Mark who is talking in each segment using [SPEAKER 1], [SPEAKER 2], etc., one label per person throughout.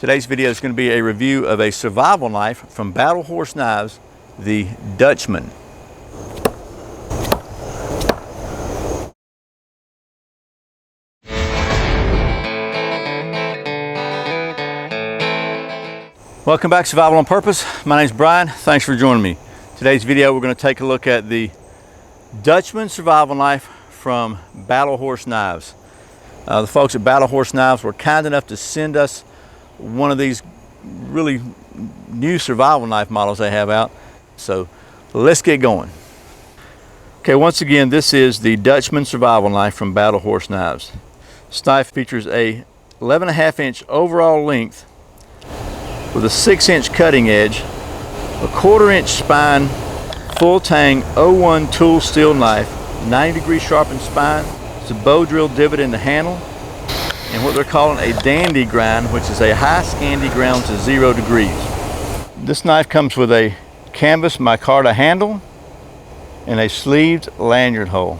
[SPEAKER 1] Today's video is going to be a review of a survival knife from Battle Horse Knives, the Dutchman. Welcome back to Survival on Purpose. My name is Brian. Thanks for joining me. Today's video we're going to take a look at the Dutchman survival knife from Battle Horse Knives. The folks at Battle Horse Knives were kind enough to send us one of these really new survival knife models they have out. So let's get going. Okay, once again, this is the Dutchman survival knife from Battle Horse Knives. This knife features a 11.5-inch overall length with a 6-inch cutting edge, a 1/4-inch spine, full tang 01 tool steel knife, 90-degree sharpened spine. It's a bow drill divot in the handle, and what they're calling a dandy grind, which is a high scandi ground to 0 degrees. This knife comes with a canvas micarta handle and a sleeved lanyard hole.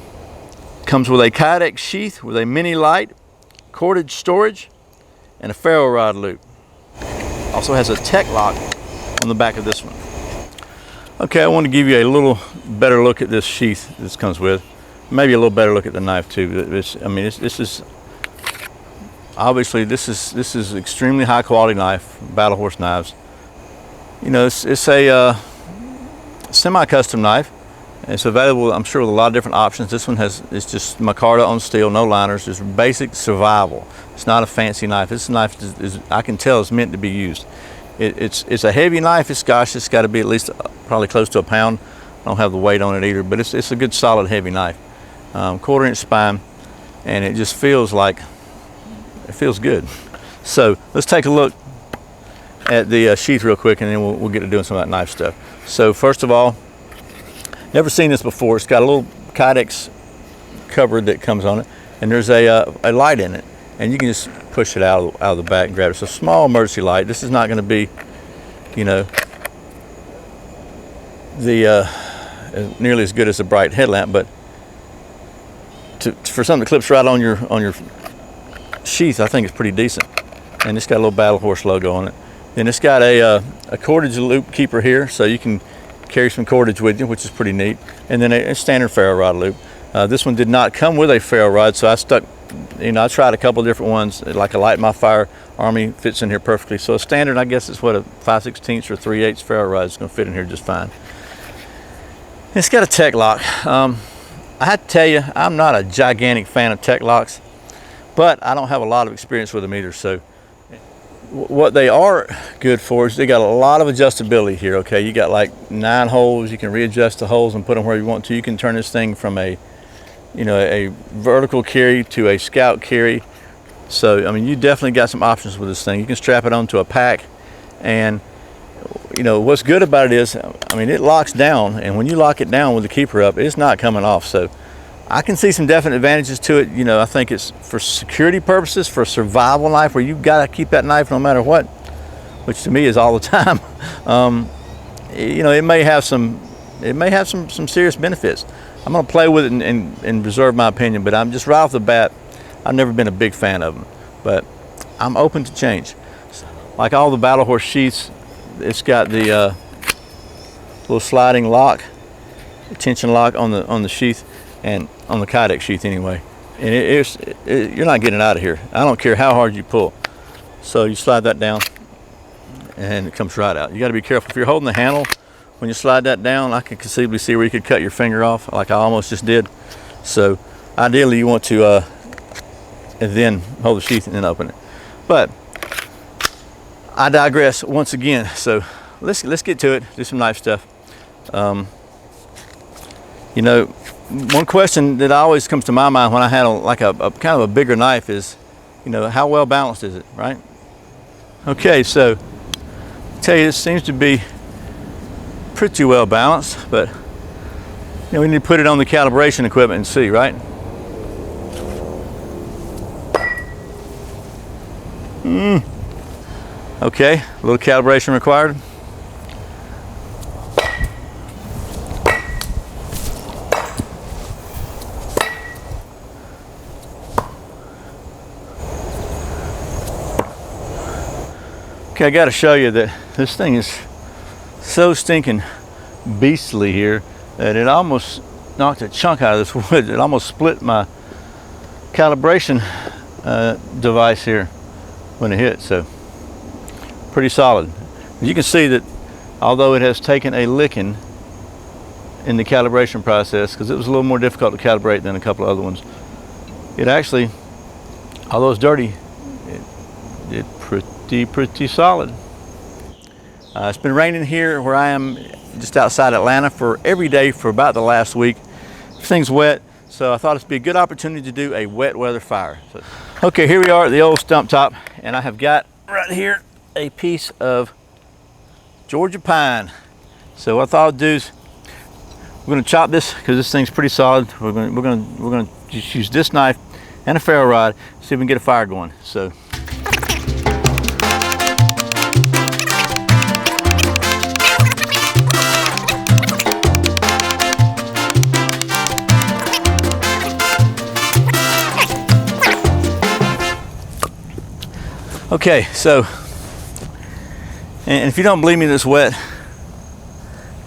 [SPEAKER 1] Comes with a kydex sheath with a mini light, cordage storage, and a ferro rod loop. Also has a tech lock on the back of this one. Okay, I want to give you a little better look at this sheath this comes with. Maybe a little better look at the knife too. This is obviously this is extremely high quality knife, Battle Horse Knives. You know, it's a semi-custom knife. It's available, I'm sure, with a lot of different options. This one it's just micarta on steel, no liners, just basic survival. It's not a fancy knife. This knife is I can tell is meant to be used. It's a heavy knife. It's got to be at least probably close to a pound. I don't have the weight on it either, but it's a good solid heavy knife. 1/4-inch spine, and it just feels good. So let's take a look at the sheath real quick, and then we'll get to doing some of that knife stuff. So first of all, never seen this before. It's got a little kydex cover that comes on it, and there's a light in it, and you can just push it out of the back and grab it. It's a small emergency light. This is not going to be, you know, nearly as good as a bright headlamp, but for something that clips right on your sheath, I think it's pretty decent. And it's got a little Battle Horse logo on it. Then it's got a cordage loop keeper here, so you can carry some cordage with you, which is pretty neat. And then a standard ferro rod loop. This one did not come with a ferro rod, so I tried a couple different ones, like a Light My Fire Army fits in here perfectly. So a standard, I guess it's what, a 5/16 or 3/8 ferro rod is going to fit in here just fine. It's got a tech lock. I have to tell you, I'm not a gigantic fan of tech locks, but I don't have a lot of experience with them either. So what they are good for is they got a lot of adjustability here. Okay, you got like 9 holes. You can readjust the holes and put them where you want to. You can turn this thing from a vertical carry to a scout carry. So I mean, you definitely got some options with this thing. You can strap it onto a pack, and you know what's good about it is, I mean, it locks down, and when you lock it down with the keeper up, it's not coming off. So I can see some definite advantages to it. You know, I think it's for security purposes, for a survival knife where you've got to keep that knife no matter what, which to me is all the time. You know, it may have some serious benefits. I'm going to play with it and reserve my opinion, but I'm just right off the bat, I've never been a big fan of them, but I'm open to change. Like all the Battle Horse sheaths, it's got the little sliding lock, tension lock on the sheath, and on the kydex sheath anyway. And you're not getting it out of here. I don't care how hard you pull. So you slide that down, and it comes right out. You got to be careful. If you're holding the handle, when you slide that down, I can conceivably see where you could cut your finger off, like I almost just did. So ideally, you want to and then hold the sheath and then open it. But I digress once again. So let's get to it. Do some knife stuff. You know, one question that always comes to my mind when I had a kind of a bigger knife is, you know, how well balanced is it, right? Okay, so I'll tell you, this seems to be pretty well balanced, but you know, we need to put it on the calibration equipment and see, right? Okay, a little calibration required. Okay, I got to show you that this thing is so stinking beastly here that it almost knocked a chunk out of this wood. It almost split my calibration device here when it hit. So pretty solid. You can see that although it has taken a licking in the calibration process, because it was a little more difficult to calibrate than a couple of other ones, it actually, although it's dirty, it pretty solid. It's been raining here where I am, just outside Atlanta, for every day for about the last week. Everything's wet, so I thought it'd be a good opportunity to do a wet weather fire. So, okay, here we are at the old stump top, and I have got right here a piece of Georgia pine. So what I thought I'd do is we're going to chop this because this thing's pretty solid. We're going to just use this knife and a ferro rod, see if we can get a fire going. So. Okay, so, and if you don't believe me this wet,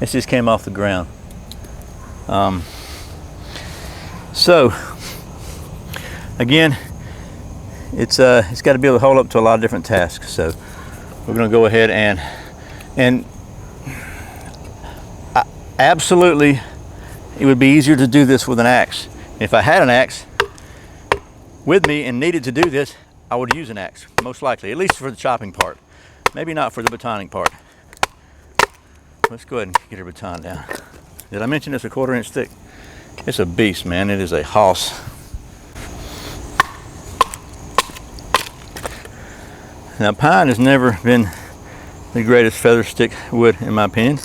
[SPEAKER 1] this just came off the ground. So, again, it's got to be able to hold up to a lot of different tasks. So, we're going to go ahead and absolutely, it would be easier to do this with an axe. If I had an axe with me and needed to do this, I would use an axe, most likely, at least for the chopping part. Maybe not for the batoning part. Let's go ahead and get our baton down. Did I mention it's a 1/4 inch thick? It's a beast, man. It is a hoss. Now, pine has never been the greatest feather stick wood, in my opinion.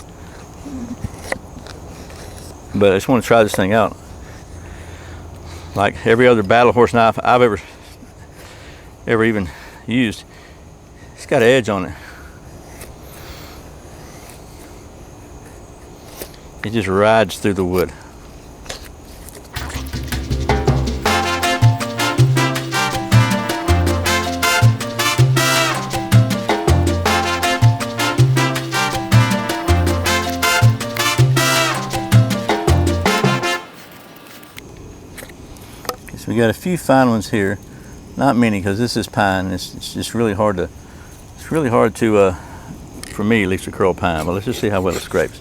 [SPEAKER 1] But I just want to try this thing out. Like every other battle horse knife I've ever even used, it's got an edge on it. It just rides through the wood. Okay, so we got a few fine ones here. Not many, because this is pine. It's just really hard to, for me at least, to curl pine. But let's just see how well it scrapes.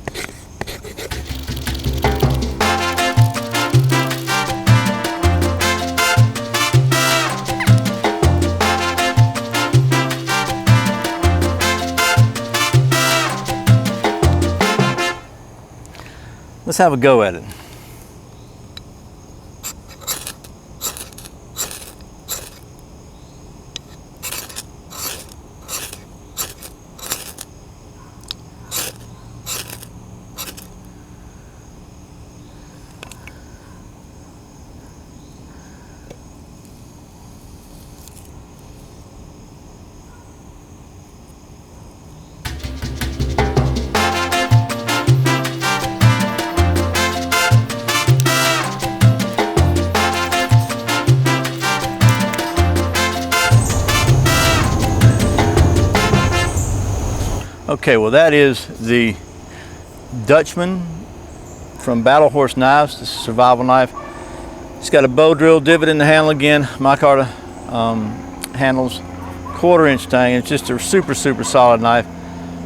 [SPEAKER 1] Let's have a go at it. Okay, well, that is the Dutchman from Battle Horse Knives. This is a survival knife. It's got a bow drill divot in the handle again, micarta handles, 1/4 inch tang. It's just a super solid knife.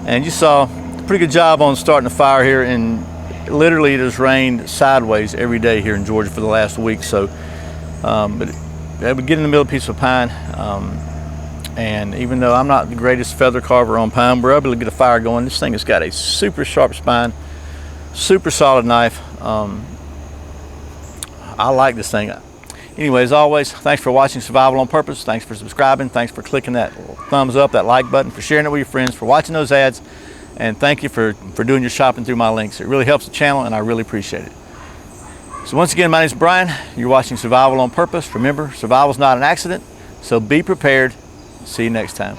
[SPEAKER 1] And you saw a pretty good job on starting the fire here, and literally it has rained sideways every day here in Georgia for the last week. So, but I would get in the middle of a piece of pine. And even though I'm not the greatest feather carver on pine, we're able to get a fire going. This thing has got a super sharp spine, super solid knife. I like this thing. Anyway, as always, thanks for watching Survival on Purpose. Thanks for subscribing. Thanks for clicking that thumbs up, that like button, for sharing it with your friends, for watching those ads. And thank you for doing your shopping through my links. It really helps the channel, and I really appreciate it. So once again, my name is Brian. You're watching Survival on Purpose. Remember, survival is not an accident, so be prepared. See you next time.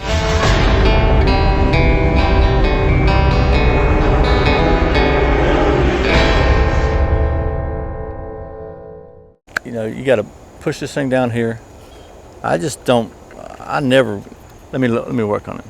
[SPEAKER 1] You know, you got to push this thing down here. I just don't, I never, let me work on it.